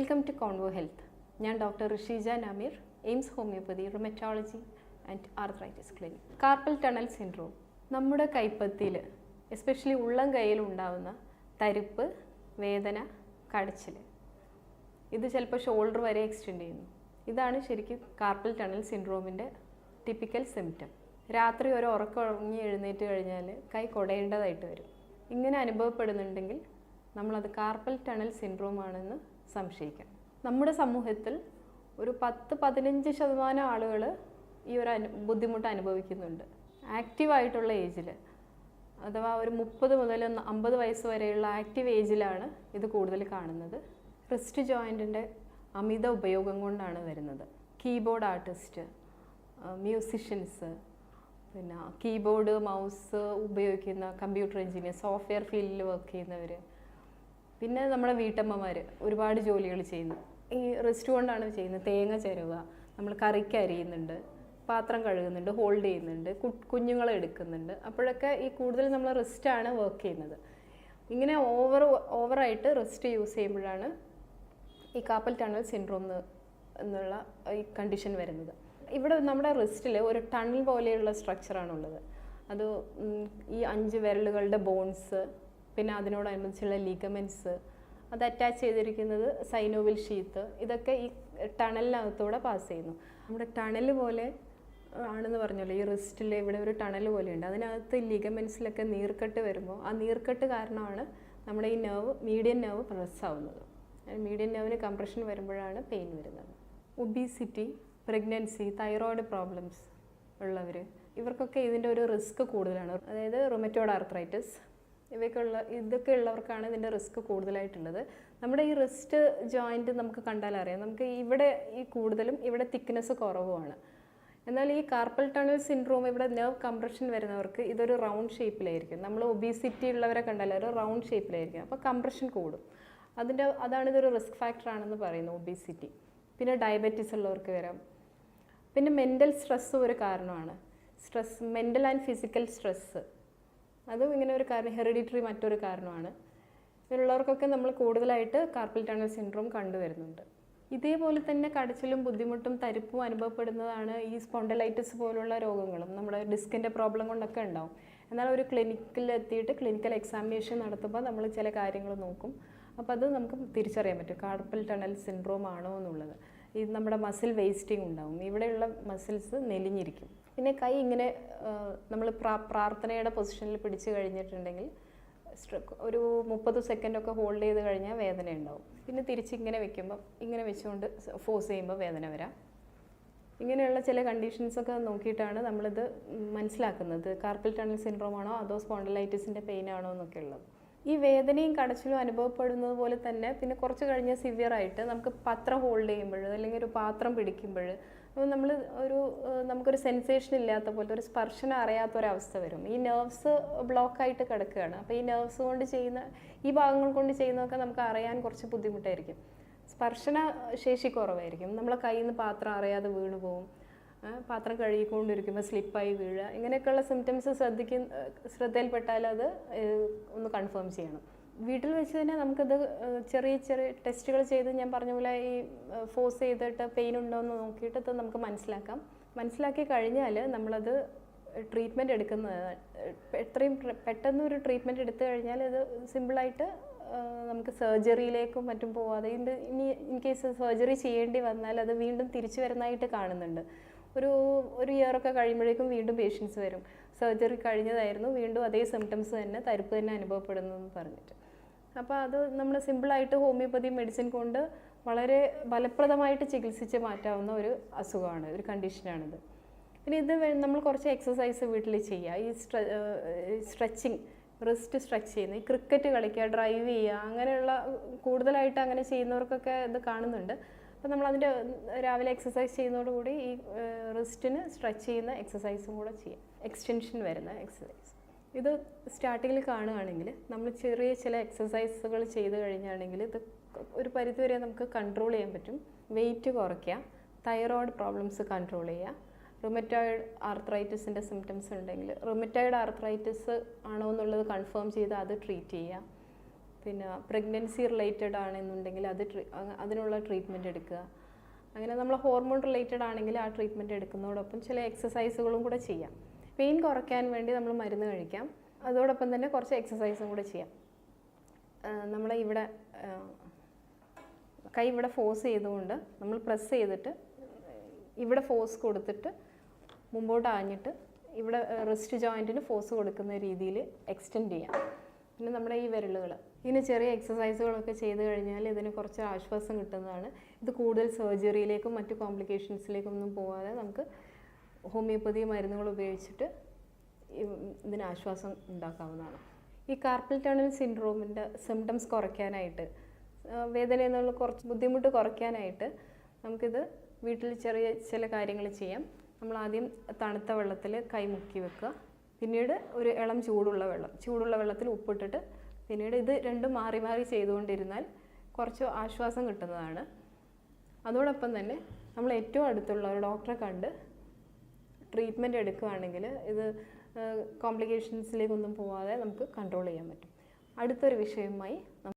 Welcome to convo health. ഞാൻ doctor Rishija Nameer, AIMS homeopathy rheumatology and arthritis clinic. Carpal tunnel syndrome നമ്മുടെ കൈപ്പത്തിയിൽ, especially ഉള്ളം കൈയിൽ ഉണ്ടാകുന്ന തരിപ്പ്, വേദന, കടച്ചിൽ, ഇത് ചിലപ്പോൾ ഷോൾഡർ വരെ എക്സ്റ്റെൻഡ് ചെയ്യുന്നു. ഇതാണ് ശരിക്കും കാർപ്പൽ ടണൽ സിൻഡ്രോമിൻ്റെ ടിപ്പിക്കൽ സിംറ്റം. രാത്രി ഒരു ഉറങ്ങി എഴുന്നേറ്റ് കഴിഞ്ഞാൽ കൈ കുടയേണ്ടതായിട്ട് വരും. ഇങ്ങനെ അനുഭവപ്പെടുന്നുണ്ടെങ്കിൽ നമ്മളത് കാർപ്പൽ ടണൽ സിൻഡ്രോം ആണെന്ന് സംശയിക്കാം. നമ്മുടെ സമൂഹത്തിൽ ഒരു 10-15% ആളുകൾ ഈ ഒരു ബുദ്ധിമുട്ട് അനുഭവിക്കുന്നുണ്ട്. ആക്റ്റീവായിട്ടുള്ള ഏജിൽ, അഥവാ ഒരു 30 മുതൽ 50 വയസ്സ് വരെയുള്ള ആക്റ്റീവ് ഏജിലാണ് ഇത് കൂടുതൽ കാണുന്നത്. റിസ്റ്റ് ജോയിൻറ്റിൻ്റെ അമിത ഉപയോഗം കൊണ്ടാണ് വരുന്നത്. കീബോർഡ് ആർട്ടിസ്റ്റ്, മ്യൂസിഷ്യൻസ്, പിന്നെ കീബോർഡ് മൗസ് ഉപയോഗിക്കുന്ന കമ്പ്യൂട്ടർ എഞ്ചിനീയർ, സോഫ്റ്റ്വെയർ ഫീൽഡിൽ വർക്ക് ചെയ്യുന്നവർ, പിന്നെ നമ്മുടെ വീട്ടമ്മമാർ ഒരുപാട് ജോലികൾ ചെയ്യുന്നു. ഈ റിസ്റ്റ് കൊണ്ടാണ് ചെയ്യുന്നത്. തേങ്ങ ചിരവുക, നമ്മൾ കറിക്ക് അരിയുന്നുണ്ട്, പാത്രം കഴുകുന്നുണ്ട്, ഹോൾഡ് ചെയ്യുന്നുണ്ട്, കുഞ്ഞുങ്ങളെ എടുക്കുന്നുണ്ട്. അപ്പോഴൊക്കെ ഈ കൂടുതൽ നമ്മൾ റിസ്റ്റാണ് വർക്ക് ചെയ്യുന്നത്. ഇങ്ങനെ ഓവറായിട്ട് റിസ്റ്റ് യൂസ് ചെയ്യുമ്പോഴാണ് ഈ കാർപ്പൽ ടണൽ സിൻഡ്രോം എന്നുള്ള ഈ കണ്ടീഷൻ വരുന്നത്. ഇവിടെ നമ്മുടെ റിസ്റ്റിൽ ഒരു ടണൽ പോലെയുള്ള സ്ട്രക്ചറാണുള്ളത്. അത് ഈ 5 വിരലുകളുടെ ബോൺസ്, പിന്നെ അതിനോടനുബന്ധിച്ചുള്ള ലിഗമെൻറ്റ്സ്, അത് അറ്റാച്ച് ചെയ്തിരിക്കുന്നത് സൈനോവിൽ ഷീത്ത്, ഇതൊക്കെ ഈ ടണലിനകത്തൂടെ പാസ് ചെയ്യുന്നു. നമ്മുടെ ടണൽ പോലെ ആണെന്ന് പറഞ്ഞല്ലോ, ഈ റിസ്റ്റിൽ ഇവിടെ ഒരു ടണൽ പോലെയുണ്ട്. അതിനകത്ത് ലിഗമെൻറ്റ്സിലൊക്കെ നീർക്കെട്ട് വരുമ്പോൾ ആ നീർക്കെട്ട് കാരണമാണ് നമ്മുടെ ഈ മീഡിയൻ നെർവ് പ്രസ് ആവുന്നത്. മീഡിയൻ നെർവിന് കംപ്രഷൻ വരുമ്പോഴാണ് പെയിൻ വരുന്നത്. ഒബീസിറ്റി, പ്രഗ്നൻസി, തൈറോയ്ഡ് പ്രോബ്ലംസ് ഉള്ളവർ, ഇവർക്കൊക്കെ ഇതിൻ്റെ ഒരു റിസ്ക് കൂടുതലാണ്. അതായത് റുമറ്റോയ്ഡ് ആർത്രൈറ്റിസ്, ഇതൊക്കെ ഉള്ളവർക്കാണ് ഇതിൻ്റെ റിസ്ക് കൂടുതലായിട്ടുള്ളത്. നമ്മുടെ ഈ റിസ്റ്റ് ജോയിൻറ്റ് നമുക്ക് കണ്ടാൽ അറിയാം, നമുക്ക് ഇവിടെ ഈ കൂടുതലും ഇവിടെ തിക്നെസ് കുറവുമാണ്. എന്നാൽ ഈ കാർപ്പൽ ടണൽ സിൻഡ്രോം, ഇവിടെ നെർവ് കംപ്രഷൻ വരുന്നവർക്ക് ഇതൊരു റൗണ്ട് ഷേപ്പിലായിരിക്കും. നമ്മൾ ഒബീസിറ്റി ഉള്ളവരെ കണ്ടാൽ ഒരു റൗണ്ട് ഷേപ്പിലായിരിക്കും, അപ്പോൾ കംപ്രഷൻ കൂടും. അതാണ് ഇതൊരു റിസ്ക് ഫാക്ടറാണെന്ന് പറയുന്നത്, ഒബീസിറ്റി. പിന്നെ ഡയബറ്റീസ് ഉള്ളവർക്ക് വരാം. പിന്നെ മെൻ്റൽ സ്ട്രെസ്സും ഒരു കാരണമാണ്. മെൻ്റൽ ആൻഡ് ഫിസിക്കൽ സ്ട്രെസ്സ്, അതും ഇങ്ങനെ ഒരു കാരണം. ഹെറിഡിറ്ററി മറ്റൊരു കാരണമാണ്. ഇതിലുള്ളവർക്കൊക്കെ നമ്മൾ കൂടുതലായിട്ട് കാർപ്പൽ ടണൽ സിൻഡ്രോം കണ്ടുവരുന്നുണ്ട്. ഇതേപോലെ തന്നെ കടച്ചിലും ബുദ്ധിമുട്ടും തരിപ്പും അനുഭവപ്പെടുന്നതാണ് ഈ സ്പോണ്ടലൈറ്റിസ് പോലുള്ള രോഗങ്ങളും. നമ്മുടെ ഡിസ്കിൻ്റെ പ്രോബ്ലം കൊണ്ടൊക്കെ ഉണ്ടാവും. എന്നാൽ ഒരു ക്ലിനിക്കിൽ എത്തിയിട്ട് ക്ലിനിക്കൽ എക്സാമിനേഷൻ നടത്തുമ്പോൾ നമ്മൾ ചില കാര്യങ്ങൾ നോക്കും. അപ്പോൾ അത് നമുക്ക് തിരിച്ചറിയാൻ പറ്റും കാർപ്പൽ ടണൽ സിൻഡ്രോം ആണോ എന്നുള്ളത്. ഇത് നമ്മുടെ മസിൽ വേസ്റ്റിംഗ് ഉണ്ടാവും, ഇവിടെയുള്ള മസിൽസ് നെലിഞ്ഞിരിക്കും. പിന്നെ കൈ ഇങ്ങനെ നമ്മൾ പ്രാർത്ഥനയുടെ പൊസിഷനിൽ പിടിച്ച് കഴിഞ്ഞിട്ടുണ്ടെങ്കിൽ ഒരു 30 സെക്കൻഡൊക്കെ ഹോൾഡ് ചെയ്ത് കഴിഞ്ഞാൽ വേദന ഉണ്ടാവും. പിന്നെ തിരിച്ച് ഇങ്ങനെ വെക്കുമ്പോൾ, ഇങ്ങനെ വെച്ചുകൊണ്ട് ഫോഴ്സ് ചെയ്യുമ്പോൾ വേദന വരാം. ഇങ്ങനെയുള്ള ചില കണ്ടീഷൻസൊക്കെ നോക്കിയിട്ടാണ് നമ്മളിത് മനസ്സിലാക്കുന്നത്, കാർപ്പൽ ടണൽ സിൻഡ്രോം ആണോ അതോ സ്പോണ്ടലൈറ്റിസിൻ്റെ പെയിൻ ആണോ എന്നൊക്കെ ഉള്ളത്. ഈ വേദനയും കടച്ചിലും അനുഭവപ്പെടുന്നത് പോലെ തന്നെ പിന്നെ കുറച്ച് കഴിഞ്ഞ് സിവിയറായിട്ട് നമുക്ക് പത്രം ഹോൾഡ് ചെയ്യുമ്പോൾ, അല്ലെങ്കിൽ ഒരു പാത്രം പിടിക്കുമ്പോൾ നമുക്കൊരു സെൻസേഷൻ ഇല്ലാത്ത പോലത്തെ, ഒരു സ്പർശനം അറിയാത്തൊരവസ്ഥ വരും. ഈ നെർവ്സ് ബ്ലോക്കായിട്ട് കിടക്കുകയാണ്. അപ്പോൾ ഈ നെർവ്സ് കൊണ്ട് ചെയ്യുന്ന, ഈ ഭാഗങ്ങൾ കൊണ്ട് ചെയ്യുന്നതൊക്കെ നമുക്ക് അറിയാൻ കുറച്ച് ബുദ്ധിമുട്ടായിരിക്കും. സ്പർശന ശേഷി കുറവായിരിക്കും. നമ്മളെ കയ്യിൽ നിന്ന് പാത്രം അറിയാതെ വീണ് പോകും, പാത്രം കഴുകിക്കൊണ്ടിരിക്കുമ്പോൾ സ്ലിപ്പായി വീഴുക, ഇങ്ങനെയൊക്കെയുള്ള സിംറ്റംസ് ശ്രദ്ധയിൽപ്പെട്ടാൽ അത് ഒന്ന് കൺഫേം ചെയ്യണം. വീട്ടിൽ വെച്ച് തന്നെ നമുക്കത് ചെറിയ ടെസ്റ്റുകൾ ചെയ്ത്, ഞാൻ പറഞ്ഞ പോലെ ഈ ഫോഴ്സ് ചെയ്തിട്ട് പെയിൻ ഉണ്ടോ എന്ന് നോക്കിയിട്ട് അത് നമുക്ക് മനസ്സിലാക്കി കഴിഞ്ഞാൽ നമ്മളത് ട്രീറ്റ്മെൻറ്റ് എടുക്കുന്നത്, എത്രയും പെട്ടെന്ന് ഒരു ട്രീറ്റ്മെൻറ്റ് എടുത്തു കഴിഞ്ഞാൽ അത് സിമ്പിളായിട്ട് നമുക്ക് സർജറിയിലേക്കും മറ്റും പോവാതെ, ഇനി ഇൻ കേസ് സർജറി ചെയ്യേണ്ടി വന്നാൽ അത് വീണ്ടും തിരിച്ചു വരുന്നതായിട്ട് കാണുന്നുണ്ട്. ഒരു ഇയറൊക്കെ കഴിയുമ്പോഴേക്കും വീണ്ടും പേഷ്യൻസ് വരും, സർജറി കഴിഞ്ഞതായിരുന്നു, വീണ്ടും അതേ സിംറ്റംസ് തന്നെ, തരിപ്പ് തന്നെ അനുഭവപ്പെടുന്നു എന്ന് പറഞ്ഞിട്ട്. അപ്പോൾ അത് നമ്മൾ സിമ്പിളായിട്ട് ഹോമിയോപ്പതി മെഡിസിൻ കൊണ്ട് വളരെ ഫലപ്രദമായിട്ട് ചികിത്സിച്ച് മാറ്റാവുന്ന ഒരു അസുഖമാണ്, ഒരു കണ്ടീഷനാണിത്. പിന്നെ ഇത് നമ്മൾ കുറച്ച് എക്സസൈസ് വീട്ടിൽ ചെയ്യുക. ഈ സ്ട്രെച്ചിങ്, റിസ്റ്റ് സ്ട്രെച്ച് ചെയ്യുന്നത്, ഈ ക്രിക്കറ്റ് കളിക്കുക, ഡ്രൈവ് ചെയ്യുക, അങ്ങനെയുള്ള കൂടുതലായിട്ട് അങ്ങനെ ചെയ്യുന്നവർക്കൊക്കെ ഇത് കാണുന്നുണ്ട്. അപ്പോൾ നമ്മളതിൻ്റെ രാവിലെ എക്സസൈസ് ചെയ്യുന്നതോടുകൂടി ഈ റിസ്റ്റിന് സ്ട്രെച്ച് ചെയ്യുന്ന എക്സസൈസും കൂടെ ചെയ്യാം, എക്സ്റ്റൻഷൻ വരുന്ന എക്സസൈസ്. ഇത് സ്റ്റാർട്ടിങ്ങിൽ കാണുകയാണെങ്കിൽ നമ്മൾ ചെറിയ ചില എക്സസൈസുകൾ ചെയ്ത് കഴിഞ്ഞാണെങ്കിൽ ഇത് ഒരു പരിധിവരെ നമുക്ക് കൺട്രോൾ ചെയ്യാൻ പറ്റും. വെയിറ്റ് കുറയ്ക്കുക, തൈറോയ്ഡ് പ്രോബ്ലംസ് കൺട്രോൾ ചെയ്യുക, റുമറ്റോയ്ഡ് ആർത്രൈറ്റിസിൻ്റെ സിംറ്റംസ് ഉണ്ടെങ്കിൽ റുമറ്റോയ്ഡ് ആർത്രൈറ്റിസ് ആണോ എന്നുള്ളത് കൺഫേം ചെയ്ത് അത് ട്രീറ്റ് ചെയ്യുക. പിന്നെ പ്രഗ്നൻസി റിലേറ്റഡ് ആണെന്നുണ്ടെങ്കിൽ അതിനുള്ള ട്രീറ്റ്മെൻറ്റ് എടുക്കുക. അങ്ങനെ നമ്മൾ ഹോർമോൺ റിലേറ്റഡ് ആണെങ്കിൽ ആ ട്രീറ്റ്മെൻറ്റ് എടുക്കുന്നതോടൊപ്പം ചില എക്സസൈസുകളും കൂടെ ചെയ്യാം. പെയിൻ കുറയ്ക്കാൻ വേണ്ടി നമ്മൾ മരുന്ന് കഴിക്കാം, അതോടൊപ്പം തന്നെ കുറച്ച് എക്സസൈസും കൂടെ ചെയ്യാം. നമ്മളെ ഇവിടെ കൈ ഇവിടെ ഫോഴ്സ് ചെയ്തുകൊണ്ട് നമ്മൾ പ്രസ് ചെയ്തിട്ട് ഇവിടെ ഫോഴ്സ് കൊടുത്തിട്ട് മുമ്പോട്ട് ആഞ്ഞിട്ട് ഇവിടെ റിസ്റ്റ് ജോയിൻറ്റിന് ഫോഴ്സ് കൊടുക്കുന്ന രീതിയിൽ എക്സ്റ്റെൻഡ് ചെയ്യാം. പിന്നെ നമ്മുടെ ഈ വിരലുകൾ ഇങ്ങനെ ചെറിയ എക്സസൈസുകളൊക്കെ ചെയ്ത് കഴിഞ്ഞാൽ ഇതിന് കുറച്ച് ആശ്വാസം കിട്ടുന്നതാണ്. ഇത് കൂടുതൽ സർജറിയിലേക്കും മറ്റു കോംപ്ലിക്കേഷൻസിലേക്കും ഒന്നും പോകാതെ നമുക്ക് ഹോമിയോപ്പതി മരുന്നുകൾ ഉപയോഗിച്ചിട്ട് ഇതിന് ആശ്വാസം ഉണ്ടാക്കാവുന്നതാണ്. ഈ കാർപ്പൽ ടണൽ സിൻഡ്രോമിൻ്റെ സിംറ്റംസ് കുറയ്ക്കാനായിട്ട്, വേദന എന്നുള്ള കുറച്ച് ബുദ്ധിമുട്ട് കുറയ്ക്കാനായിട്ട് നമുക്കിത് വീട്ടിൽ ചെറിയ ചില കാര്യങ്ങൾ ചെയ്യാം. നമ്മൾ ആദ്യം തണുത്ത വെള്ളത്തിൽ കൈ മുക്കി വെക്കുക, പിന്നീട് ഒരു ഇളം ചൂടുള്ള വെള്ളത്തിൽ ഉപ്പിട്ടിട്ട് പിന്നീട് ഇത് രണ്ടും മാറി മാറി ചെയ്തുകൊണ്ടിരുന്നാൽ കുറച്ച് ആശ്വാസം കിട്ടുന്നതാണ്. അതോടൊപ്പം തന്നെ നമ്മൾ ഏറ്റവും അടുത്തുള്ള ഒരു ഡോക്ടറെ കണ്ട് ട്രീറ്റ്മെൻറ്റ് എടുക്കുകയാണെങ്കിൽ ഇത് കോംപ്ലിക്കേഷൻസിലേക്കൊന്നും പോവാതെ നമുക്ക് കൺട്രോൾ ചെയ്യാൻ പറ്റും. അടുത്തൊരു വിഷയവുമായി